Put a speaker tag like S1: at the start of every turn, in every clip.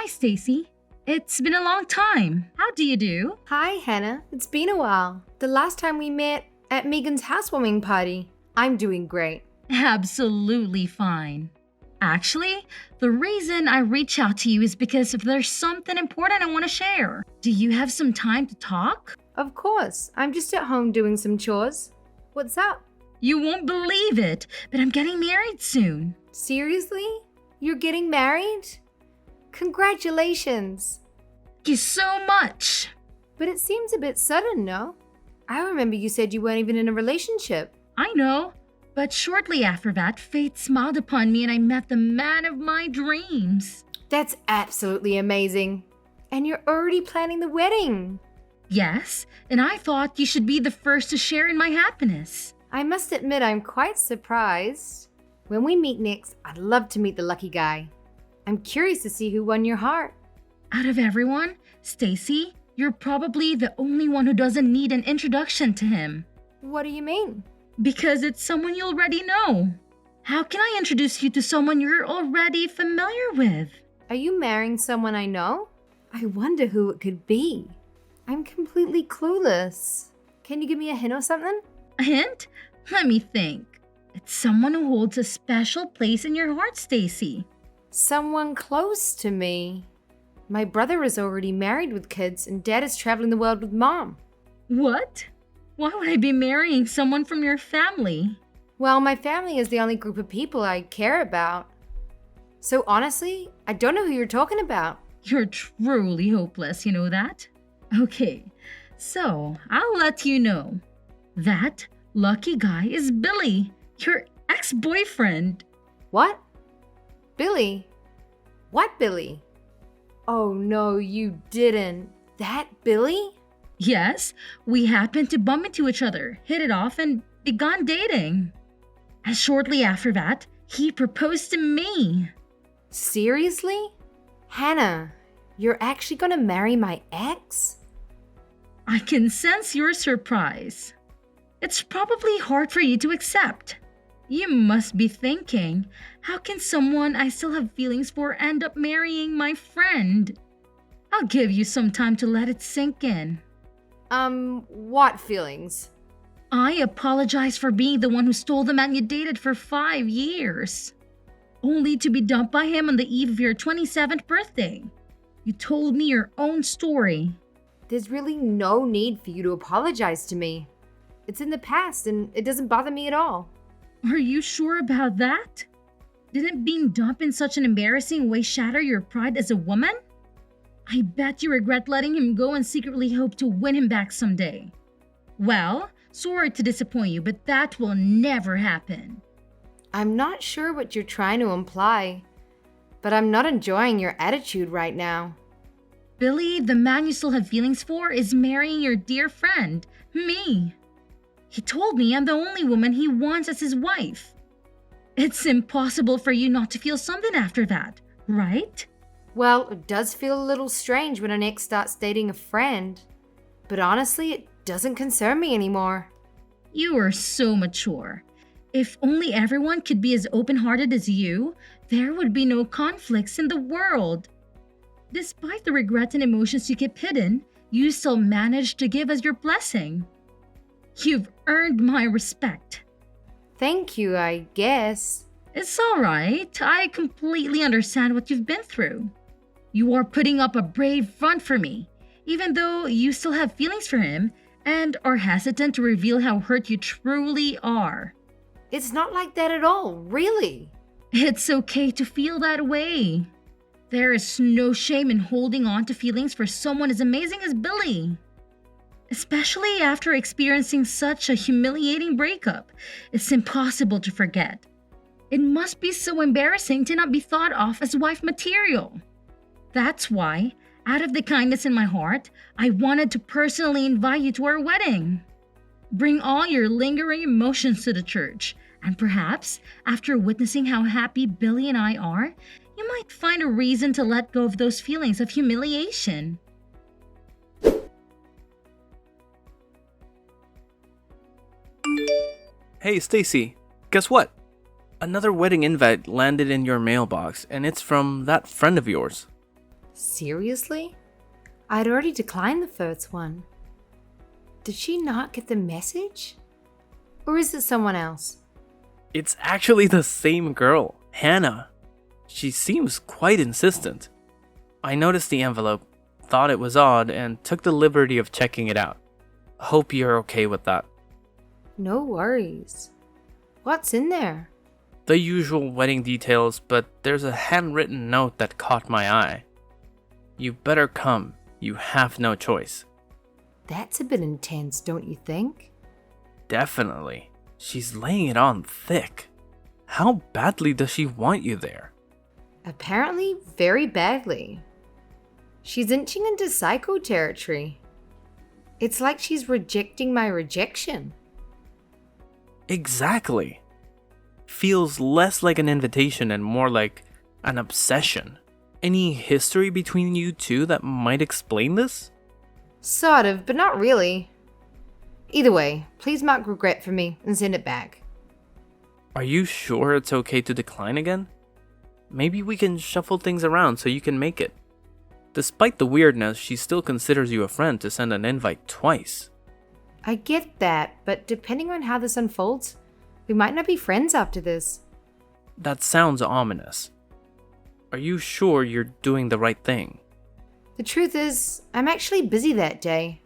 S1: Stacy. It's been a long time. How do you do?
S2: Hi, Hannah. It's been a while. The last time we met at Megan's housewarming party. I'm doing great.
S1: Absolutely fine. Actually, the reason I reach out to you is because there's something important I want to share. Do you have some time to talk?
S2: Of course. I'm just at home doing some chores. What's up?
S1: You won't believe it, but I'm getting married soon.
S2: Seriously? You're getting married? Congratulations.
S1: Thank you so much.
S2: But it seems a bit sudden, no? I remember you said you weren't even in a relationship.
S1: I know, but shortly after that, fate smiled upon me and I met the man of my dreams.
S2: That's absolutely amazing. And you're already planning the wedding.
S1: Yes, and I thought you should be the first to share in my happiness.
S2: I must admit I'm quite surprised. When we meet next, I'd love to meet the lucky guy. I'm curious to see who won your heart.
S1: Out of everyone, Stacy, you're probably the only one who doesn't need an introduction to him.
S2: What do you mean?
S1: Because it's someone you already know. How can I introduce you to someone you're already familiar with?
S2: Are you marrying someone I know? I wonder who it could be. I'm completely clueless. Can you give me a hint or something?
S1: A hint? Let me think. It's someone who holds a special place in your heart, Stacy.
S2: Someone close to me. My brother is already married with kids and Dad is traveling the world with Mom.
S1: What? Why would I be marrying someone from your family?
S2: Well, my family is the only group of people I care about. So honestly, I don't know who you're talking about.
S1: You're truly hopeless, you know that? Okay, so I'll let you know. That lucky guy is Billy, your ex-boyfriend.
S2: What? Billy? What Billy? Oh no, you didn't. That Billy?
S1: Yes, we happened to bump into each other, hit it off, and began dating. And shortly after that, he proposed to me.
S2: Seriously? Hannah, you're actually gonna marry my ex?
S1: I can sense your surprise. It's probably hard for you to accept. You must be thinking, how can someone I still have feelings for end up marrying my friend? I'll give you some time to let it sink in.
S2: What feelings?
S1: I apologize for being the one who stole the man you dated for 5 years. Only to be dumped by him on the eve of your 27th birthday. You told me your own story.
S2: There's really no need for you to apologize to me. It's in the past and it doesn't bother me at all.
S1: Are you sure about that? Didn't being dumped in such an embarrassing way shatter your pride as a woman? I bet you regret letting him go and secretly hope to win him back someday. Well, sorry to disappoint you, but that will never happen.
S2: I'm not sure what you're trying to imply, but I'm not enjoying your attitude right now.
S1: Billy, the man you still have feelings for, is marrying your dear friend, me. He told me I'm the only woman he wants as his wife. It's impossible for you not to feel something after that, right?
S2: Well, it does feel a little strange when an ex starts dating a friend, but honestly, it doesn't concern me anymore.
S1: You are so mature. If only everyone could be as open-hearted as you, there would be no conflicts in the world. Despite the regret and emotions you keep hidden, you still managed to give us your blessing. You've earned my respect.
S2: Thank you, I guess.
S1: It's all right. I completely understand what you've been through. You are putting up a brave front for me, even though you still have feelings for him and are hesitant to reveal how hurt you truly are.
S2: It's not like that at all, really.
S1: It's okay to feel that way. There is no shame in holding on to feelings for someone as amazing as Billy. Especially after experiencing such a humiliating breakup, it's impossible to forget. It must be so embarrassing to not be thought of as wife material. That's why, out of the kindness in my heart, I wanted to personally invite you to our wedding. Bring all your lingering emotions to the church, and perhaps, after witnessing how happy Billy and I are, you might find a reason to let go of those feelings of humiliation.
S3: Hey, Stacy, guess what? Another wedding invite landed in your mailbox, and it's from that friend of yours.
S2: Seriously? I'd already declined the first one. Did she not get the message? Or is it someone else?
S3: It's actually the same girl, Hannah. She seems quite insistent. I noticed the envelope, thought it was odd, and took the liberty of checking it out. Hope you're okay with that.
S2: No worries. What's in there?
S3: The usual wedding details, but there's a handwritten note that caught my eye. You better come. You have no choice.
S2: That's a bit intense, don't you think?
S3: Definitely. She's laying it on thick. How badly does she want you there?
S2: Apparently, very badly. She's inching into psycho territory. It's like she's rejecting my rejection.
S3: Exactly. Feels less like an invitation and more like an obsession. Any history between you two that might explain this?
S2: Sort of, but not really. Either way, please mark regret for me and send it back.
S3: Are you sure it's okay to decline again? Maybe we can shuffle things around so you can make it. Despite the weirdness, she still considers you a friend to send an invite twice.
S2: I get that, but depending on how this unfolds, we might not be friends after this.
S3: That sounds ominous. Are you sure you're doing the right thing?
S2: The truth is, I'm actually busy that day.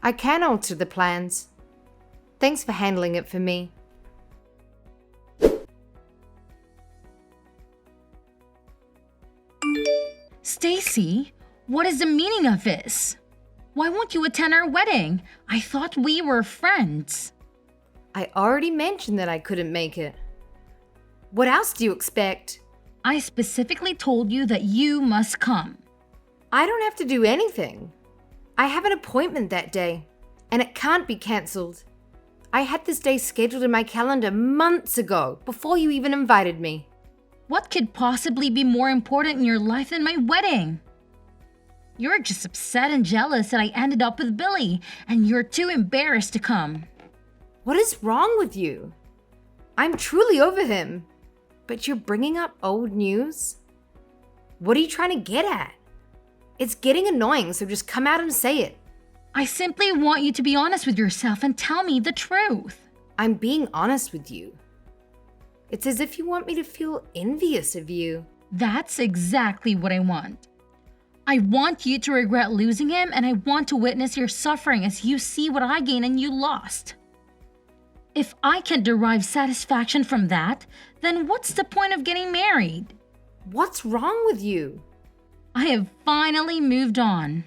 S2: I can alter the plans. Thanks for handling it for me.
S1: Stacy, what is the meaning of this? Why won't you attend our wedding? I thought we were friends.
S2: I already mentioned that I couldn't make it. What else do you expect?
S1: I specifically told you that you must come.
S2: I don't have to do anything. I have an appointment that day, and it can't be cancelled. I had this day scheduled in my calendar months ago, before you even invited me.
S1: What could possibly be more important in your life than my wedding? You're just upset and jealous that I ended up with Billy, and you're too embarrassed to come.
S2: What is wrong with you? I'm truly over him. But you're bringing up old news? What are you trying to get at? It's getting annoying, so just come out and say it.
S1: I simply want you to be honest with yourself and tell me the truth.
S2: I'm being honest with you. It's as if you want me to feel envious of you.
S1: That's exactly what I want. I want you to regret losing him, and I want to witness your suffering as you see what I gained and you lost. If I can derive satisfaction from that, then what's the point of getting married?
S2: What's wrong with you?
S1: I have finally moved on.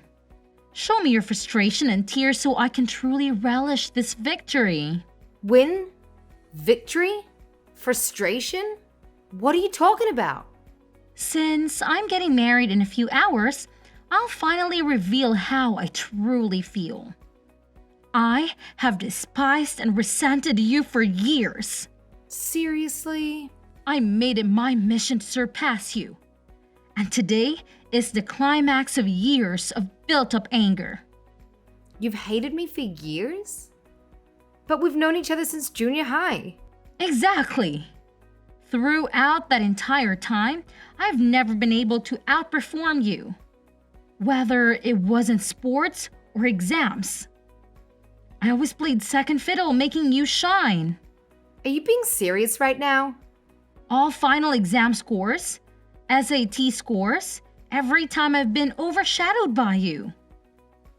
S1: Show me your frustration and tears so I can truly relish this victory.
S2: Win? Victory? Frustration? What are you talking about?
S1: Since I'm getting married in a few hours, I'll finally reveal how I truly feel. I have despised and resented you for years.
S2: Seriously?
S1: I made it my mission to surpass you. And today is the climax of years of built-up anger.
S2: You've hated me for years? But we've known each other since junior high.
S1: Exactly. Throughout that entire time, I've never been able to outperform you. Whether it was in sports or exams. I always played second fiddle, making you shine.
S2: Are you being serious right now?
S1: All final exam scores, SAT scores, every time I've been overshadowed by you.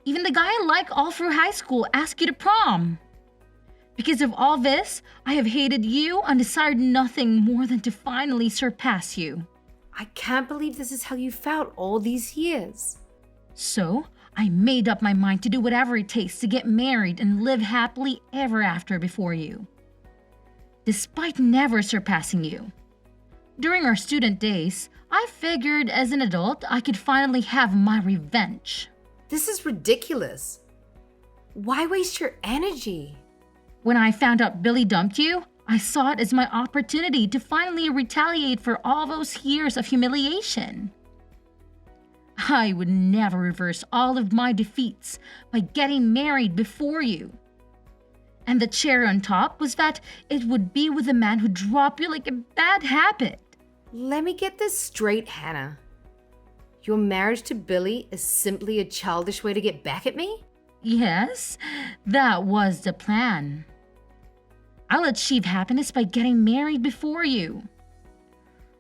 S1: Even the guy I like all through high school asked you to prom. Because of all this, I have hated you and desired nothing more than to finally surpass you.
S2: I can't believe this is how you felt all these years.
S1: So, I made up my mind to do whatever it takes to get married and live happily ever after before you. Despite never surpassing you. During our student days, I figured as an adult I could finally have my revenge.
S2: This is ridiculous. Why waste your energy?
S1: When I found out Billy dumped you, I saw it as my opportunity to finally retaliate for all those years of humiliation. I would never reverse all of my defeats by getting married before you. And the cherry on top was that it would be with a man who'd drop you like a bad habit.
S2: Let me get this straight, Hannah. Your marriage to Billy is simply a childish way to get back at me?
S1: Yes, that was the plan. I'll achieve happiness by getting married before you.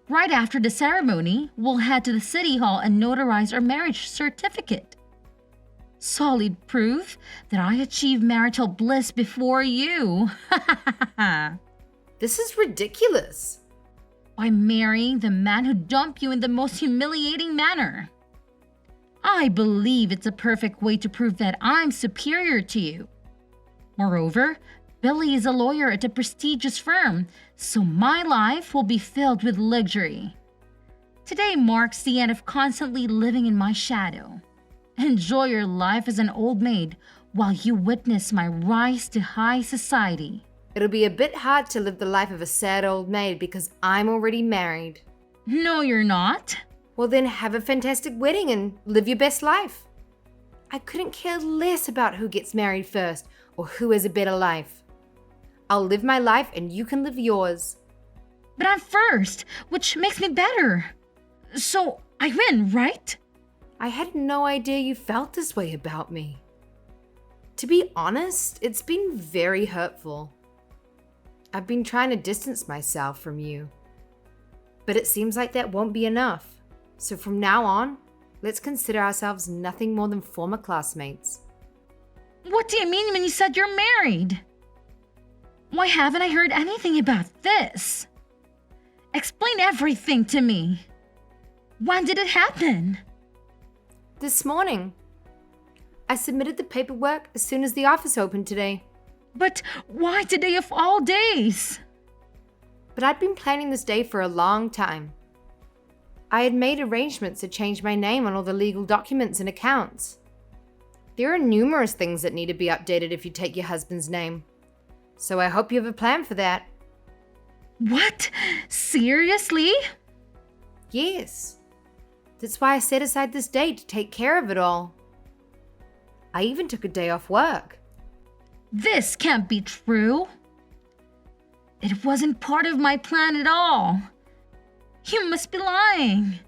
S1: Right after the ceremony, we'll head to the city hall and notarize our marriage certificate. Solid proof that I achieved marital bliss before you.
S2: This is ridiculous.
S1: By marrying the man who dumped you in the most humiliating manner. I believe it's a perfect way to prove that I'm superior to you. Moreover, Billy is a lawyer at a prestigious firm, so my life will be filled with luxury. Today marks the end of constantly living in my shadow. Enjoy your life as an old maid while you witness my rise to high society.
S2: It'll be a bit hard to live the life of a sad old maid because I'm already married.
S1: No, you're not.
S2: Well, then have a fantastic wedding and live your best life. I couldn't care less about who gets married first or who has a better life. I'll live my life and you can live yours.
S1: But I'm first, which makes me better. So I win, right?
S2: I had no idea you felt this way about me. To be honest, it's been very hurtful. I've been trying to distance myself from you. But it seems like that won't be enough. So from now on, let's consider ourselves nothing more than former classmates.
S1: What do you mean when you said you're married? Why haven't I heard anything about this? Explain everything to me. When did it happen?
S2: This morning. I submitted the paperwork as soon as the office opened today.
S1: But why today of all days?
S2: But I'd been planning this day for a long time. I had made arrangements to change my name on all the legal documents and accounts. There are numerous things that need to be updated if you take your husband's name. So I hope you have a plan for that.
S1: What? Seriously?
S2: Yes. That's why I set aside this day to take care of it all. I even took a day off work.
S1: This can't be true. It wasn't part of my plan at all. You must be lying.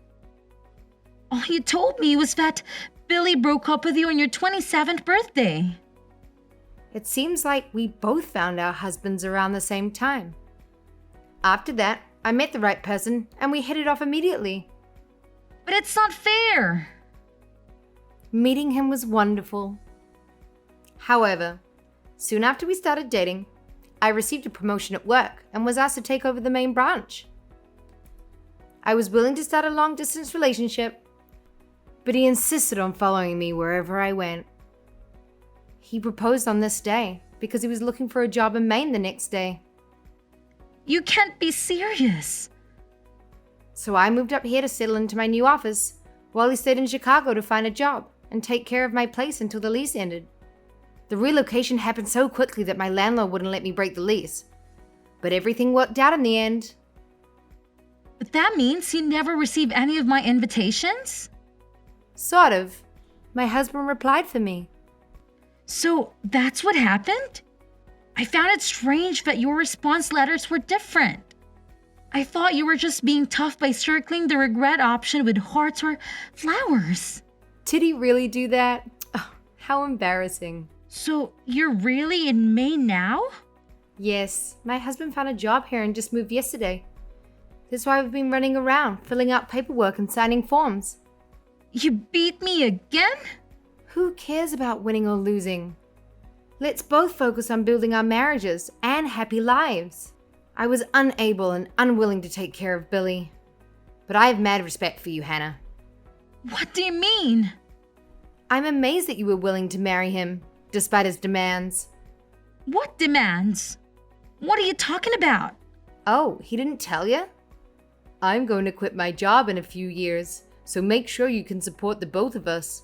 S1: All you told me was that Billy broke up with you on your 27th birthday.
S2: It seems like we both found our husbands around the same time. After that, I met the right person and we hit it off immediately.
S1: But it's not fair.
S2: Meeting him was wonderful. However, soon after we started dating, I received a promotion at work and was asked to take over the main branch. I was willing to start a long-distance relationship, but he insisted on following me wherever I went. He proposed on this day because he was looking for a job in Maine the next day.
S1: You can't be serious.
S2: So I moved up here to settle into my new office while he stayed in Chicago to find a job and take care of my place until the lease ended. The relocation happened so quickly that my landlord wouldn't let me break the lease. But everything worked out in the end.
S1: But that means you never received any of my invitations?
S2: Sort of. My husband replied for me.
S1: So that's what happened? I found it strange that your response letters were different. I thought you were just being tough by circling the regret option with hearts or flowers.
S2: Did he really do that? Oh, how embarrassing.
S1: So you're really in Maine now?
S2: Yes, my husband found a job here and just moved yesterday. That's why we've been running around, filling out paperwork and signing forms.
S1: You beat me again?
S2: Who cares about winning or losing? Let's both focus on building our marriages and happy lives. I was unable and unwilling to take care of Billy. But I have mad respect for you, Hannah.
S1: What do you mean?
S2: I'm amazed that you were willing to marry him, despite his demands.
S1: What demands? What are you talking about?
S2: Oh, he didn't tell you? I'm going to quit my job in a few years, so make sure you can support the both of us.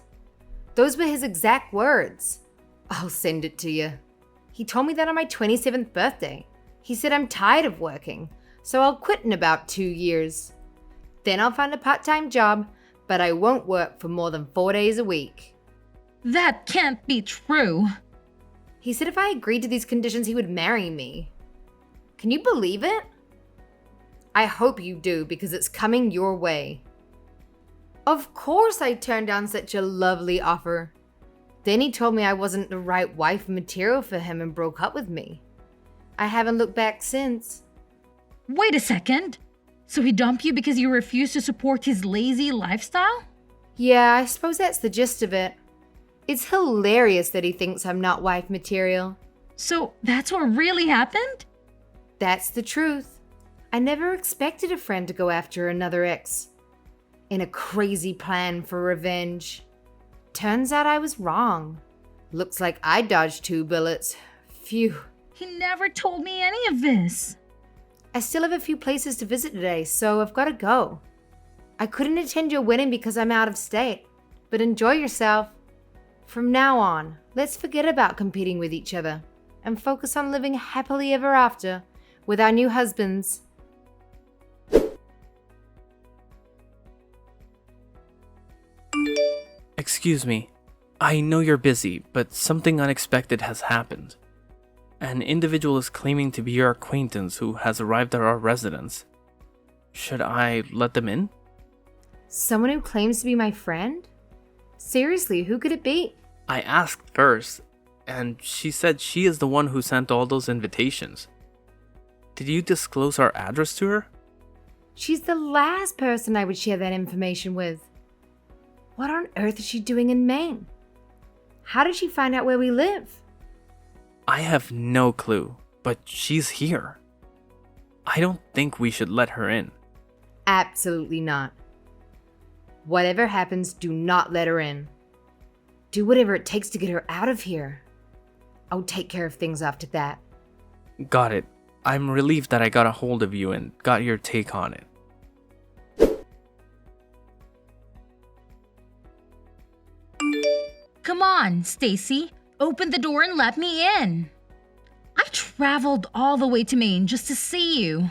S2: Those were his exact words. I'll send it to you. He told me that on my 27th birthday. He said I'm tired of working, so I'll quit in about 2 years. Then I'll find a part-time job, but I won't work for more than 4 days a week.
S1: That can't be true.
S2: He said if I agreed to these conditions, he would marry me. Can you believe it? I hope you do, because it's coming your way. Of course I turned down such a lovely offer. Then he told me I wasn't the right wife material for him and broke up with me. I haven't looked back since.
S1: Wait a second. So he dumped you because you refused to support his lazy lifestyle?
S2: Yeah, I suppose that's the gist of it. It's hilarious that he thinks I'm not wife material.
S1: So that's what really happened?
S2: That's the truth. I never expected a friend to go after another ex. In a crazy plan for revenge. Turns out I was wrong. Looks like I dodged 2 bullets. Phew.
S1: He never told me any of this.
S2: I still have a few places to visit today, so I've got to go. I couldn't attend your wedding because I'm out of state. But enjoy yourself. From now on, let's forget about competing with each other and focus on living happily ever after with our new husbands.
S3: Excuse me. I know you're busy, but something unexpected has happened. An individual is claiming to be your acquaintance who has arrived at our residence. Should I let them in?
S2: Someone who claims to be my friend? Seriously, who could it be?
S3: I asked first, and she said she is the one who sent all those invitations. Did you disclose our address to her?
S2: She's the last person I would share that information with. What on earth is she doing in Maine? How did she find out where we live?
S3: I have no clue, but she's here. I don't think we should let her in.
S2: Absolutely not. Whatever happens, do not let her in. Do whatever it takes to get her out of here. I'll take care of things after that.
S3: Got it. I'm relieved that I got a hold of you and got your take on it.
S1: Come on, Stacy. Open the door and let me in. I traveled all the way to Maine just to see you.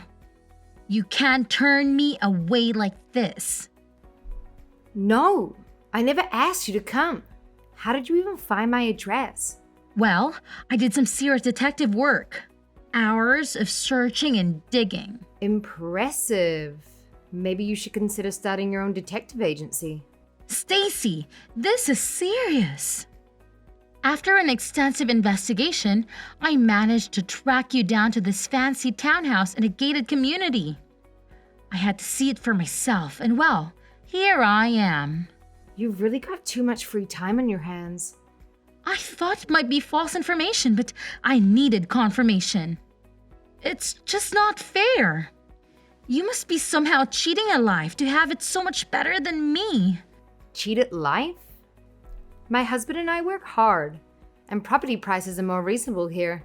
S1: You can't turn me away like this.
S2: No, I never asked you to come. How did you even find my address?
S1: Well, I did some serious detective work. Hours of searching and digging.
S2: Impressive. Maybe you should consider starting your own detective agency.
S1: Stacy, this is serious. After an extensive investigation, I managed to track you down to this fancy townhouse in a gated community. I had to see it for myself, and well, here I am.
S2: You've really got too much free time on your hands.
S1: I thought it might be false information, but I needed confirmation. It's just not fair. You must be somehow cheating at life to have it so much better than me.
S2: Cheat at life? My husband and I work hard, and property prices are more reasonable here.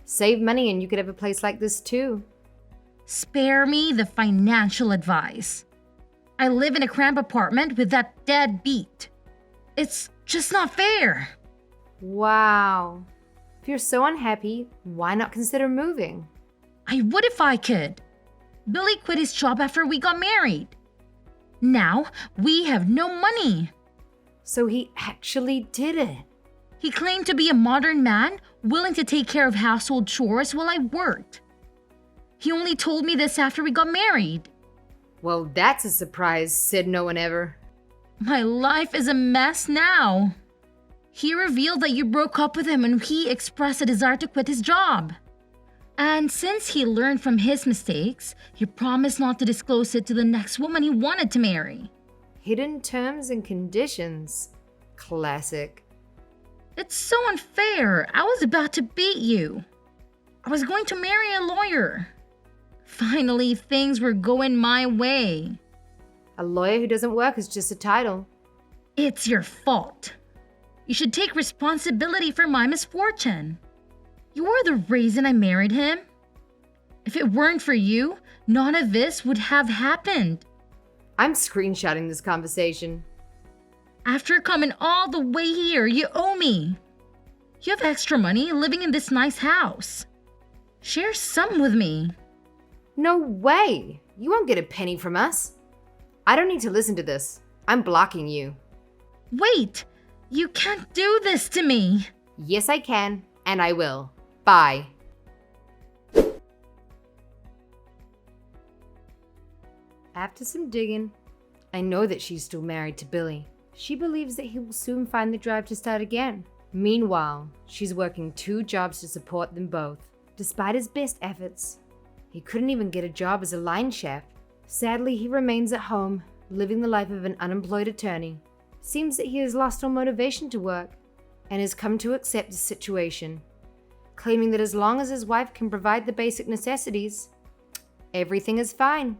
S2: Save money and you could have a place like this too.
S1: Spare me the financial advice. I live in a cramped apartment with that deadbeat. It's just not fair.
S2: Wow. If you're so unhappy, why not consider moving?
S1: I would if I could. Billy quit his job after we got married. Now we have no money.
S2: So he actually did it.
S1: He claimed to be a modern man, willing to take care of household chores while I worked. He only told me this after we got married.
S2: Well, that's a surprise, said no one ever.
S1: My life is a mess now. He revealed that you broke up with him and he expressed a desire to quit his job. And since he learned from his mistakes, he promised not to disclose it to the next woman he wanted to marry.
S2: Hidden terms and conditions. Classic.
S1: It's so unfair. I was about to beat you. I was going to marry a lawyer. Finally, things were going my way.
S2: A lawyer who doesn't work is just a title.
S1: It's your fault. You should take responsibility for my misfortune. You are the reason I married him. If it weren't for you, none of this would have happened.
S2: I'm screenshotting this conversation.
S1: After coming all the way here, you owe me. You have extra money living in this nice house. Share some with me.
S2: No way! You won't get a penny from us. I don't need to listen to this. I'm blocking you.
S1: Wait! You can't do this to me!
S2: Yes, I can, and I will. Bye. After some digging, I know that she's still married to Billy. She believes that he will soon find the drive to start again. Meanwhile, she's working 2 jobs to support them both. Despite his best efforts, he couldn't even get a job as a line chef. Sadly, he remains at home, living the life of an unemployed attorney. Seems that he has lost all motivation to work and has come to accept the situation, claiming that as long as his wife can provide the basic necessities, everything is fine.